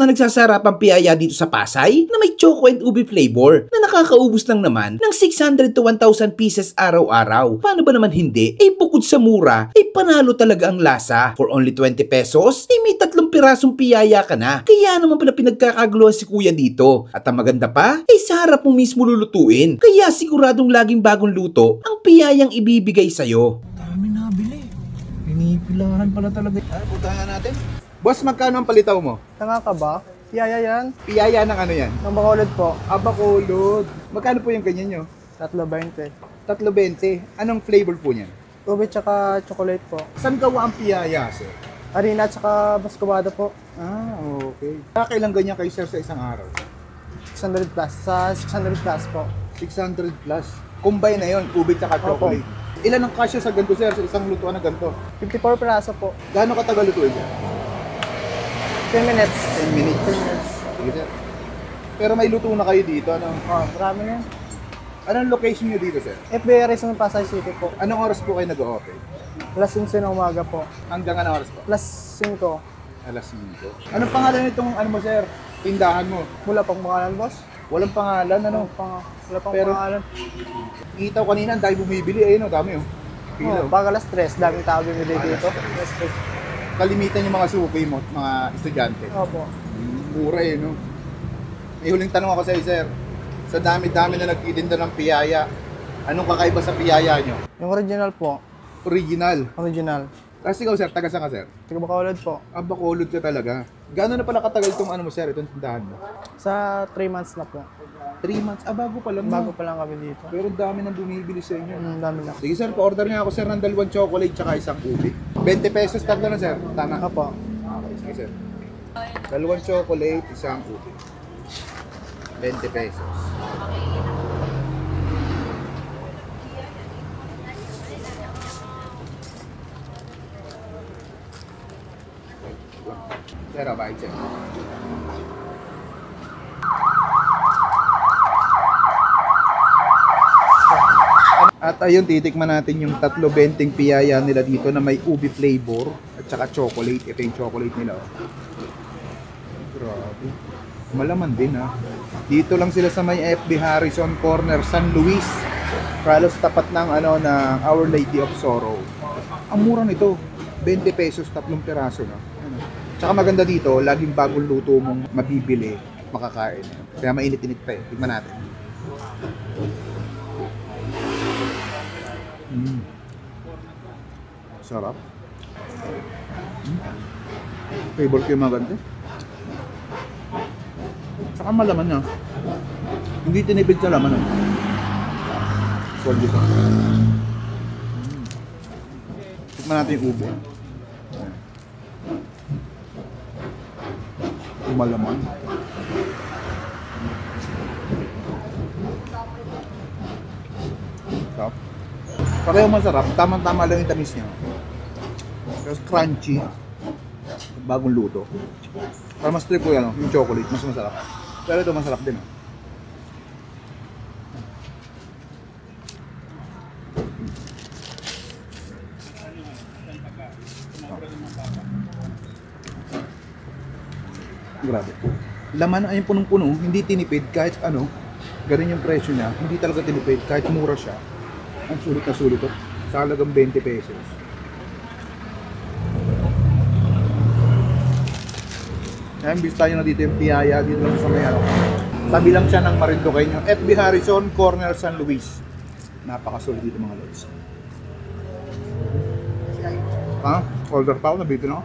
na nagsasarapang piyaya dito sa Pasay na may choco and ubi flavor na nakakaubos lang naman ng 600 to 1,000 pieces araw-araw. Paano ba naman hindi? Bukod sa mura, panalo talaga ang lasa. For only 20 pesos, may 3 pirasong piyaya ka na. Kaya naman pala pinagkakaguluhan si kuya dito. At ang maganda pa, sa harap mo mismo lulutuin. Kaya siguradong laging bagong luto ang piyayang ibibigay sa'yo. Dami nabili. Pinipilahan pala talaga. Puntahan natin. Boss, magkano ang palitaw mo? Tanga ka ba? Piyaya yan. Piyaya ng ano yan? Ng Bacolod po. Bacolod. Magkano po yung ganyan nyo? 3.20. 3.20. Anong flavor po niyan? Ube tsaka chocolate po. Saan gawa ang piyaya, sir? Harina tsaka bascobado po. Okay. Kailang ganyan kayo, sir, sa isang araw? 600 plus. Sa 600 plus po. 600 plus. Combine na yun, ube tsaka chocolate. Ilan ang kasya sa ganito, sir, sa isang lutuan na ganito? 54 piraso po. Gaano katagal lutuin siya? 10 minutes. 10 minutes. 10 minutes. Sige, sir. Pero may luto na kayo dito, ano? Marami na yan. Anong location nyo dito, sir? FBI Rizal Pasay City po. Anong oras po kayo nag-o-open? Alas 11 ng umaga po. Hanggang anong oras po? Alas 5. Alas 5. Anong pangalan nitong ano mo, sir? Tindahan mo? Wala pang pangalan, boss. Walang pangalan, ano? Wala pang Pero, pangalan. Kita ko kanina, dahil bumibili, ayun, dami, oh. Pila, Pag alas 3, daming tao bumili dito. Alas 3. Kalimitan yung mga suki mo, mga estudyante. Opo. Mura eh, no? May huling tanong ako sa iyo, sir. Sa dami-dami na nagtitinda ng piyaya, anong kakaiba sa piyaya nyo? Yung original po. Original. Original. Kasi ikaw, sir, taga saan ka, sir? Taga Bacolod po. Bacolod ka talaga. Gano'n na pala katagal itong ano mo, sir, itong tindahan mo? Sa 3 months na po. 3 months? Bago pa lang. Bago pa lang kami dito. Pero dami nang bumibili sa inyo. Dami na. Sige, sir, pa-order niya ako, sir, ng 2 chocolate tsaka isang ube. 20 pesos tatlo na, sir. Tama? Opo. Sige, sir. 2 chocolate, isang ube. 20 pesos. Sir, bayad, sir. At ayun, titikman natin yung 3.20 piyaya nila dito na may ubi flavor at saka chocolate. Ito yung chocolate nila. Grabe. Malaman din, ha. Dito lang sila sa may FB Harrison Corner, San Luis. Halos tapat ng ng Our Lady of Sorrow. Ang mura nito, 20 pesos, 3 piraso, no. Tsaka maganda dito, laging bagong luto mong mabibili, makakain. Kaya mainit-init pa eh. Tignan natin. Sarap. Favorite ko yung mga ganito. Tsaka malaman na. Hindi tinipid sa laman. Solid ito. Tignan natin yung ubo. Malaman. Sarap. Pareho masarap. Tamang-tama lang yung tamis niya. Tapos crunchy. Bagong luto. Para mas trip ko yan, yung chocolate. Mas masarap. Pero ito masarap din. Grabe. Laman ay punong-puno, hindi tinipid kahit ano. Ganun yung presyo niya. Hindi talaga tinipid kahit mura siya. Ang sulit na sulit to. Sa halagang 20 pesos. Ayan, bis tayo na dito yung piyaya. Dito lang sa may tabi lang siya ng Marinduqueño. FB Harrison, Corner San Luis. Napakasulit dito mga lods. Ha? Order pa ako, nabito na ako.